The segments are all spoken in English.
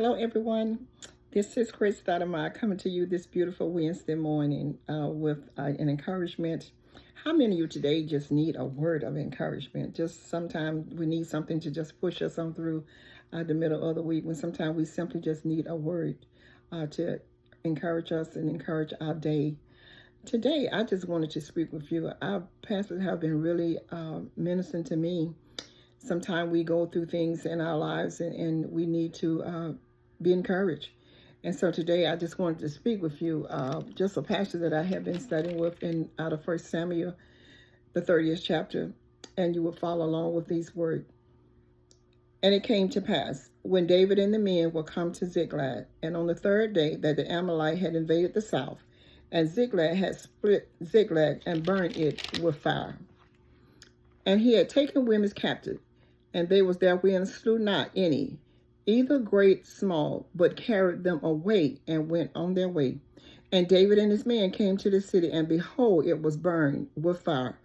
Hello, everyone. This is Chris Stoudemire coming to you this beautiful Wednesday morning with an encouragement. How many of you today just need a word of encouragement? Just sometimes we need something to just push us on through the middle of the week, when sometimes we simply just need a word to encourage us and encourage our day. Today, I just wanted to speak with you. Our pastors have been really ministering to me. Sometimes we go through things in our lives and we need to be encouraged. And so today I just wanted to speak with you, just a passage that I have been studying with out of 1 Samuel, the 30th chapter, and you will follow along with these words. And it came to pass, when David and the men were come to Ziklag, and on the third day that the Amalites had invaded the south, and Ziklag had split Ziklag and burned it with fire. And he had taken women captive, and they was therein slew not any, either great, small, but carried them away and went on their way. And David and his men came to the city, and behold, it was burned with fire,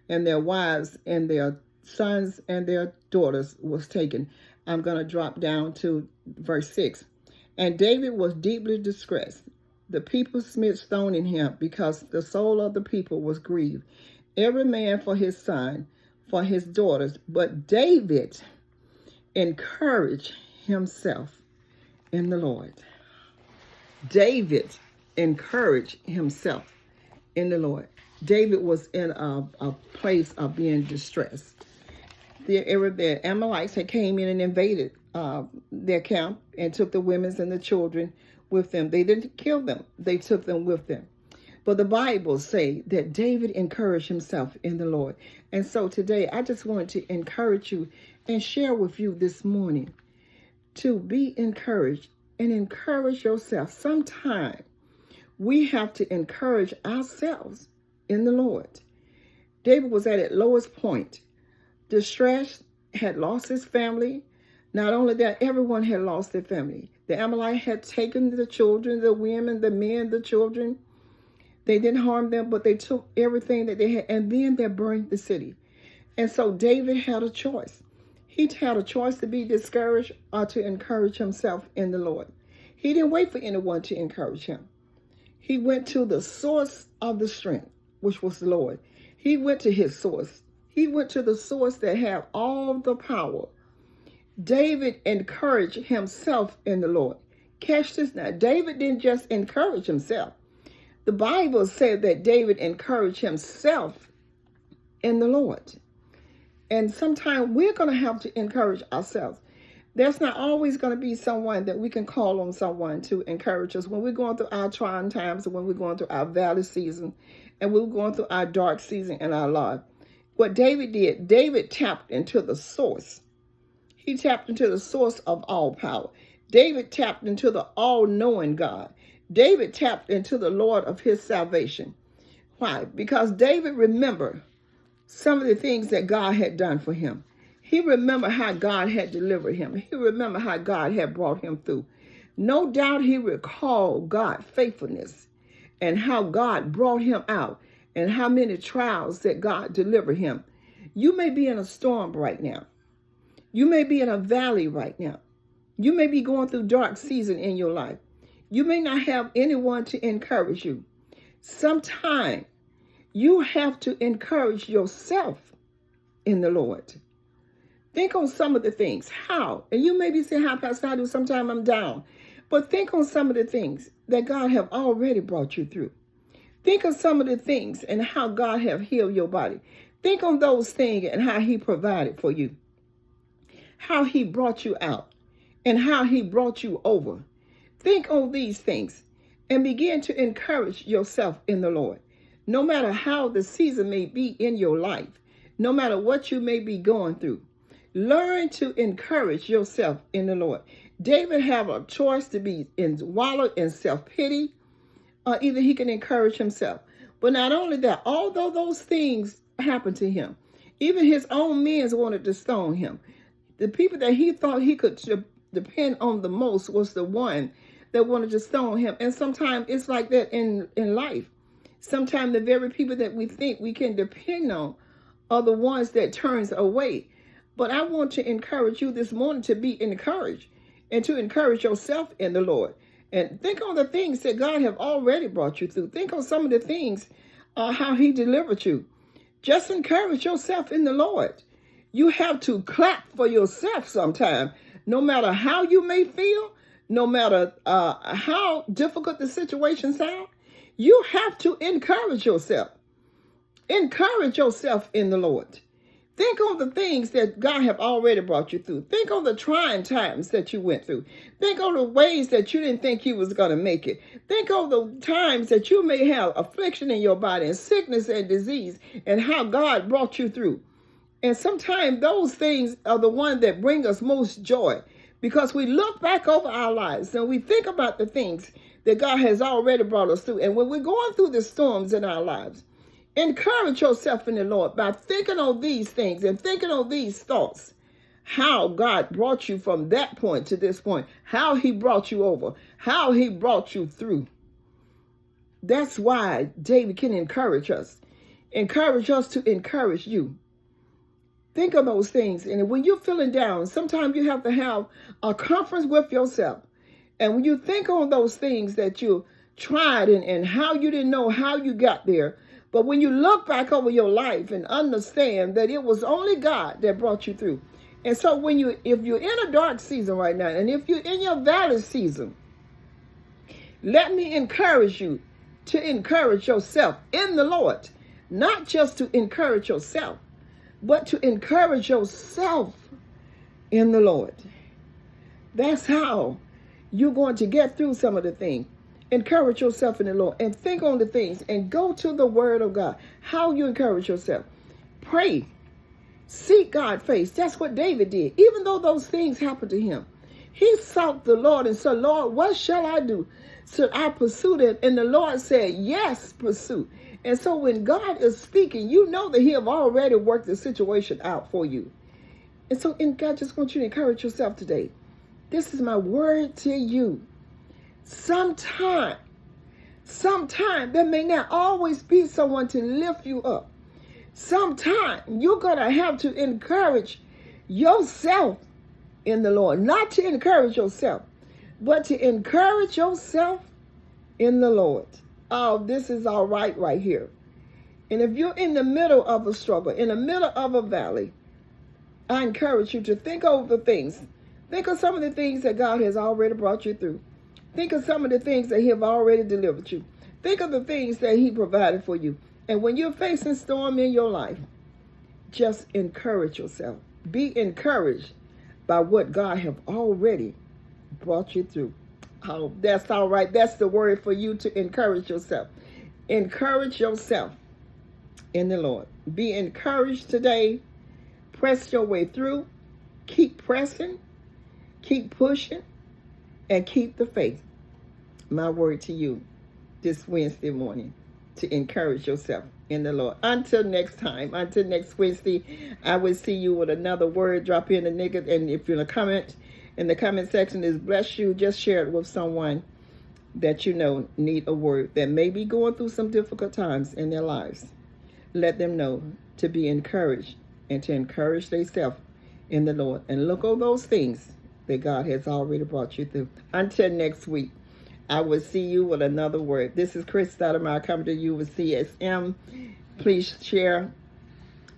and their wives and their sons and their daughters was taken. I'm going to drop down to verse 6. And David was deeply distressed. The people smit stoning him, because the soul of the people was grieved, every man for his son, for his daughters. But David encouraged himself in the Lord. David encouraged himself in the Lord. David was in a place of being distressed. The Amalites had came in and invaded their camp and took the women and the children with them. They didn't kill them. They took them with them. But the Bible say that David encouraged himself in the Lord. And so today I just wanted to encourage you and share with you this morning to be encouraged and encourage yourself. Sometimes we have to encourage ourselves in the Lord. David was at its lowest point. Distressed, had lost his family. Not only that, everyone had lost their family. The Amalekites had taken the children, the women, the men, the children. They didn't harm them, but they took everything that they had, and then they burned the city. And so David had a choice. He had a choice to be discouraged or to encourage himself in the Lord. He didn't wait for anyone to encourage him. He went to the source of the strength, which was the Lord. He went to his source. He went to the source that had all the power. David encouraged himself in the Lord. Catch this now. David didn't just encourage himself. The Bible said that David encouraged himself in the Lord. And sometimes we're going to have to encourage ourselves. There's not always going to be someone that we can call on someone to encourage us when we're going through our trying times, or when we're going through our valley season, and we're going through our dark season in our life. What David did, David tapped into the source. He tapped into the source of all power. David tapped into the all-knowing God. David tapped into the Lord of his salvation. Why? Because David remembered some of the things that God had done for him. He remembered how God had delivered him. He remembered how God had brought him through. No doubt he recalled God's faithfulness and how God brought him out and how many trials that God delivered him. You may be in a storm right now. You may be in a valley right now. You may be going through dark season in your life. You may not have anyone to encourage you. Sometimes you have to encourage yourself in the Lord. Think on some of the things. How? And you may be saying, how, Pastor, I do? Sometimes I'm down. But think on some of the things that God have already brought you through. Think of some of the things and how God have healed your body. Think on those things and how he provided for you. How he brought you out and how he brought you over. Think on these things and begin to encourage yourself in the Lord. No matter how the season may be in your life, no matter what you may be going through, learn to encourage yourself in the Lord. David had a choice to be wallowed in self-pity, or either he can encourage himself. But not only that, although those things happened to him, even his own men wanted to stone him. The people that he thought he could depend on the most was the one that wanted to stone him. And sometimes it's like that in life. Sometimes the very people that we think we can depend on are the ones that turns away. But I want to encourage you this morning to be encouraged. and to encourage yourself in the Lord. And think on the things that God have already brought you through. Think on some of the things, how he delivered you. Just encourage yourself in the Lord. You have to clap for yourself sometime, no matter how you may feel, no matter how difficult the situation sounds. You have to encourage yourself. Encourage yourself in the Lord. Think on the things that God have already brought you through. Think on the trying times that you went through. Think on the ways that you didn't think you was going to make it. Think on the times that you may have affliction in your body and sickness and disease and how God brought you through. And sometimes those things are the ones that bring us most joy, because we look back over our lives and we think about the things that God has already brought us through. And when we're going through the storms in our lives, encourage yourself in the Lord by thinking on these things and thinking on these thoughts. How God brought you from that point to this point. How he brought you over. How he brought you through. That's why David can encourage us. Encourage us to encourage you. Think of those things. And when you're feeling down, sometimes you have to have a conference with yourself. And when you think on those things that you tried and how you didn't know how you got there, but when you look back over your life and understand that it was only God that brought you through. And so if you're in a dark season right now, and if you're in your valley season, let me encourage you to encourage yourself in the Lord. Not just to encourage yourself, but to encourage yourself in the Lord. That's how you're going to get through some of the things. Encourage yourself in the Lord and think on the things and go to the word of God. How you encourage yourself. Pray. Seek God's face. That's what David did. Even though those things happened to him, he sought the Lord and said, Lord, what shall I do? Should I pursue it? And the Lord said, yes, pursue. And so when God is speaking, you know that he have already worked the situation out for you. And so God just wants you to encourage yourself today. This is my word to you. Sometime, there may not always be someone to lift you up. Sometime you're going to have to encourage yourself in the Lord. Not to encourage yourself, but to encourage yourself in the Lord. Oh, this is all right here. And if you're in the middle of a struggle, in the middle of a valley, I encourage you to think over the things. Think of some of the things that God has already brought you through. Think of some of the things that he have already delivered you. Think of the things that he provided for you. And when you're facing storm in your life, just encourage yourself. Be encouraged by what God have already brought you through. Oh, that's all right. That's the word for you, to encourage yourself. Encourage yourself in the Lord. Be encouraged today. Press your way through. Keep pressing. Keep pushing. And keep the faith. My word to you this Wednesday morning, to encourage yourself in the Lord. Until next time, until next Wednesday, I will see you with another word. Drop in the nigga, and if you're in the comment section is bless you, just share it with someone that you know need a word, that may be going through some difficult times in their lives. Let them know to be encouraged and to encourage themselves in the Lord, and look over those things that God has already brought you through. Until next week, I will see you with another word. This is Chris Stoudemire coming to you with CSM. Please share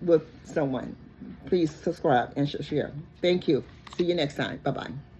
with someone. Please subscribe and share. Thank you. See you next time. Bye-bye.